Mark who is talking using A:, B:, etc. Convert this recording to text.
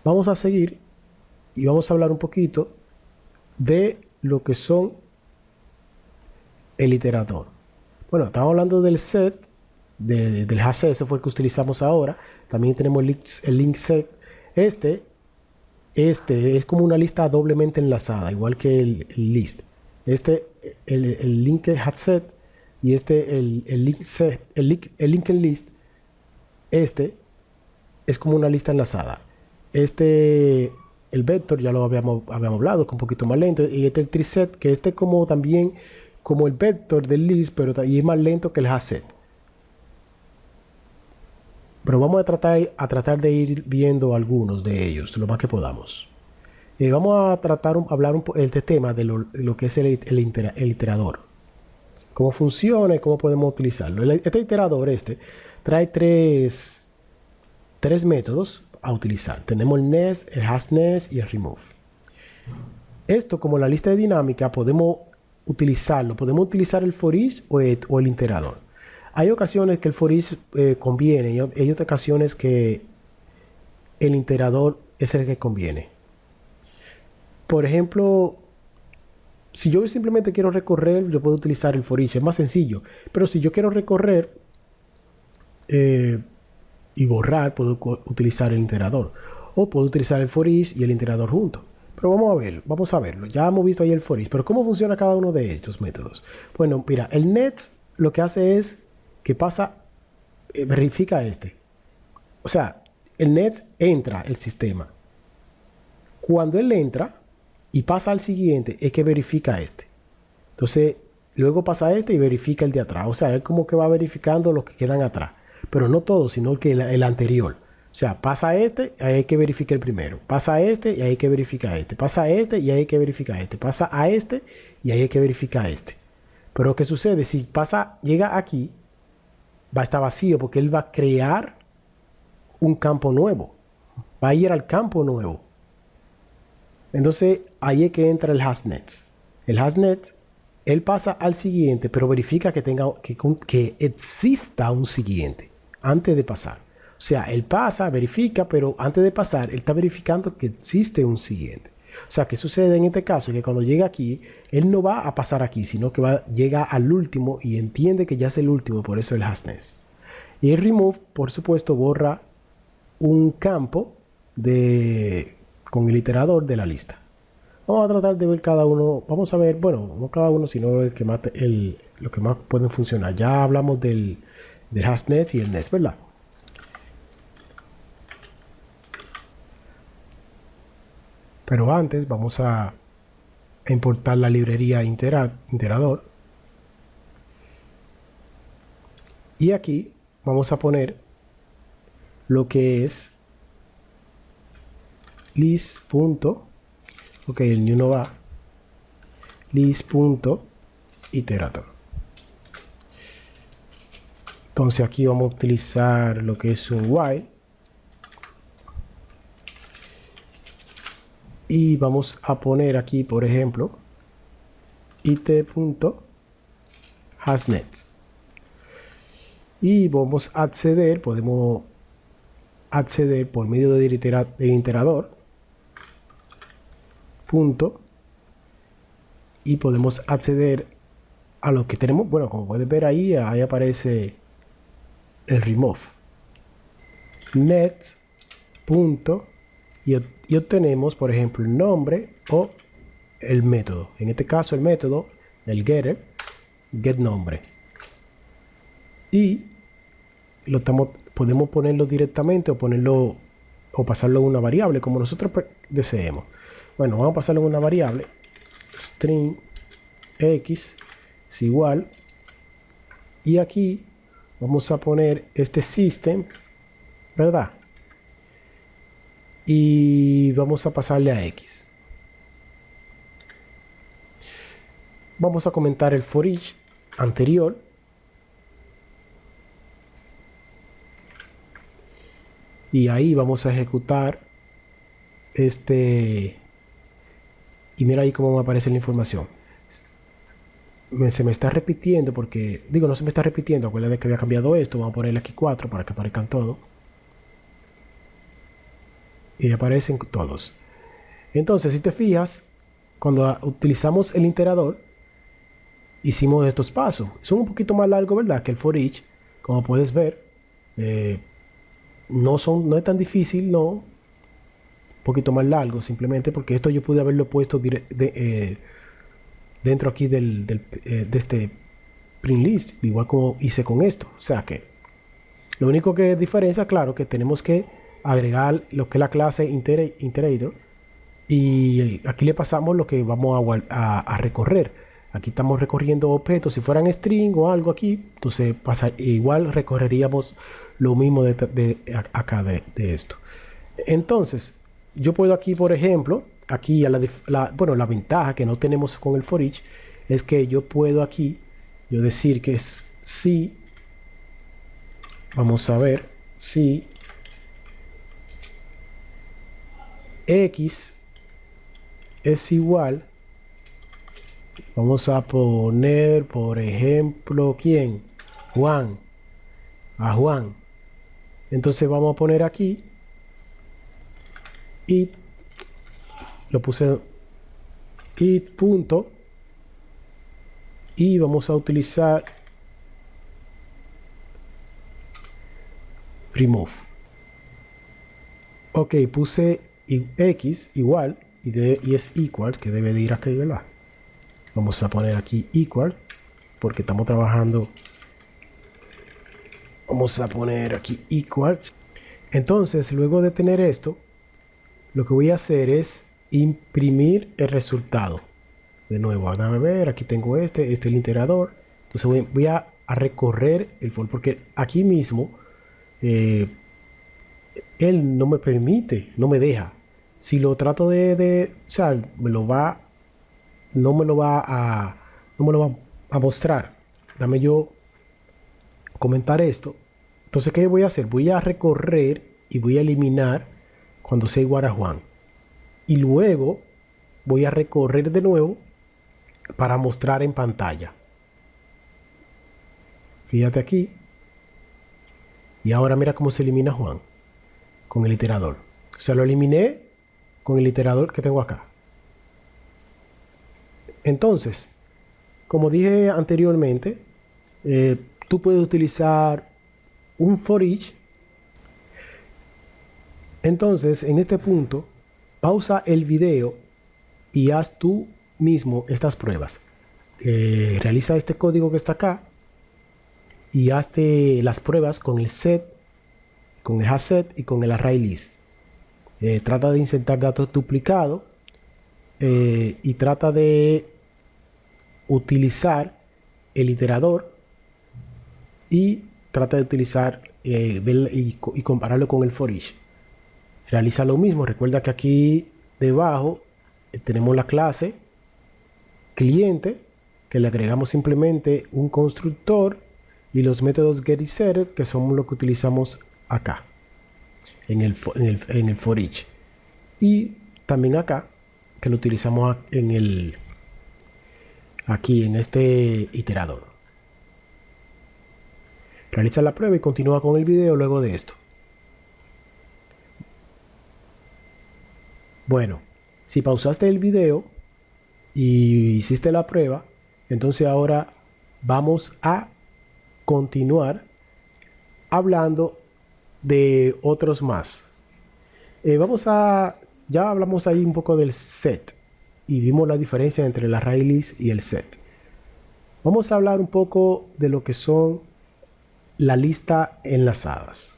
A: Vamos a seguir y vamos a hablar un poquito de lo que son el iterador. Bueno, estamos hablando del set, del hash set, ese fue el que utilizamos ahora. También tenemos el link set. Este es como una lista doblemente enlazada, igual que el list. El linked hash set y el link set, el linked list, es como una lista enlazada. El vector ya lo habíamos hablado, que es un poquito más lento. Y el tree set, que como también como el vector del list, pero y es más lento que el hash set. Pero vamos a tratar de ir viendo algunos de ellos, lo más que podamos. Vamos a hablar este tema de lo que es el iterador. Cómo funciona y cómo podemos utilizarlo. Este iterador trae tres métodos a utilizar. Tenemos el nest, el hash nest y el remove. Esto, como la lista de dinámica, podemos utilizarlo. Podemos utilizar el for each o el iterador. Hay ocasiones que el for each conviene y hay otras ocasiones que el iterador es el que conviene. Por ejemplo, si yo simplemente quiero recorrer, yo puedo utilizar el for each, es más sencillo. Pero si yo quiero recorrer y borrar, puedo utilizar el iterador. O puedo utilizar el for each y el iterador juntos. Pero vamos a verlo. Ya hemos visto ahí el for each. Pero ¿cómo funciona cada uno de estos métodos? Bueno, mira, el next lo que hace es que verifica O sea, el next entra el sistema. Cuando él entra y pasa al siguiente, es que verifica Entonces, luego pasa y verifica el de atrás. O sea, es como que va verificando los que quedan atrás. Pero no todo, sino que el anterior. O sea, pasa ahí hay que verificar el primero. Pasa y ahí hay que verificar Pasa y ahí hay que verificar Pasa a y ahí hay que verificar Pero ¿qué sucede? Si llega aquí, va a estar vacío porque él va a crear un campo nuevo. Va a ir al campo nuevo. Entonces, ahí es que entra el hashnet. El hashnet, él pasa al siguiente, pero verifica que exista un siguiente antes de pasar. O sea, él pasa, verifica, pero antes de pasar, él está verificando que existe un siguiente. O sea, ¿qué sucede en este caso? Que cuando llega aquí, él no va a pasar aquí, sino que llega al último y entiende que ya es el último, por eso el hashnet. Y el remove, por supuesto, borra un campo con el iterador de la lista. Vamos a tratar de ver cada uno. Vamos a ver, bueno, no cada uno, sino lo que más pueden funcionar. Ya hablamos del hashnet y el nest, ¿verdad? Pero antes vamos a importar la librería iterador. Y aquí vamos a poner lo que es list. Ok, el new no va. List.iterator. Entonces aquí vamos a utilizar lo que es un while. Y vamos a poner aquí, por ejemplo, it.hashnet. Y podemos acceder por medio del iterador. Y podemos acceder a lo que tenemos. Bueno, como puedes ver ahí aparece el remove. Net. Y obtenemos, por ejemplo, el nombre o el método. En este caso, el método, el getter, get nombre. Y podemos ponerlo directamente o pasarlo en una variable, como nosotros deseemos. Bueno, vamos a pasarlo en una variable. String x es igual. Y aquí vamos a poner system, ¿verdad? Y vamos a pasarle a x. Vamos a comentar el for each anterior. Y ahí vamos a ejecutar y mira ahí cómo me aparece la información. Se me está repitiendo porque, no se me está repitiendo, acuérdate que había cambiado esto. Vamos a ponerle aquí 4 para que aparezcan todos. y aparecen todos. Entonces, si te fijas, cuando utilizamos el iterador, hicimos estos pasos. Son un poquito más largos, ¿verdad?, que el for each. Como puedes ver, no es tan difícil, no. Un poquito más largo, simplemente porque esto yo pude haberlo puesto dentro aquí de este print list, igual como hice con esto. O sea que lo único que diferencia, claro, que tenemos que agregar lo que es la clase iterator, y aquí le pasamos lo que vamos a recorrer. Aquí estamos recorriendo objetos. Si fueran string o algo aquí, entonces igual recorreríamos lo mismo acá de esto. Entonces, yo puedo aquí, por ejemplo, aquí la ventaja que no tenemos con el for each es que yo puedo aquí yo decir que es si, vamos a ver, si x es igual, vamos a poner, por ejemplo, ¿quién? Juan. A Juan. Entonces vamos a poner aquí y lo puse it punto y vamos a utilizar remove. Ok, puse x igual y es equal, que debe de ir aquí, ¿verdad? Vamos a poner aquí equal porque estamos trabajando. Vamos a poner aquí equal. Entonces, luego de tener esto, lo que voy a hacer es imprimir el resultado. De nuevo, déjame ver, aquí tengo este es el iterador. Entonces voy a recorrer el for, porque aquí mismo él no me permite, no me deja. Si lo trato o sea, no me lo va a mostrar. Dame yo comentar esto. Entonces, ¿qué voy a hacer? Voy a recorrer y voy a eliminar cuando sea igual a Juan. Y luego voy a recorrer de nuevo para mostrar en pantalla. Fíjate aquí. Y ahora mira cómo se elimina Juan con el iterador. O sea, lo eliminé con el iterador que tengo acá. Entonces, como dije anteriormente, tú puedes utilizar un for each. Entonces, en este punto, pausa el video y haz tú mismo estas pruebas. Realiza este código que está acá y hazte las pruebas con el set, con el hasset y con el array list. Trata de insertar datos duplicados y trata de utilizar el iterador y trata de utilizar y compararlo con el for each. Realiza lo mismo. Recuerda que aquí debajo tenemos la clase cliente, que le agregamos simplemente un constructor, y los métodos get y setter, que son lo que utilizamos acá en el for each, y también acá que lo utilizamos aquí en este iterador. Realiza la prueba y continúa con el video luego de esto. Bueno, si pausaste el video y hiciste la prueba, entonces ahora vamos a continuar hablando de otros más. Ya hablamos ahí un poco del set y vimos la diferencia entre el array list y el set. Vamos a hablar un poco de lo que son las listas enlazadas.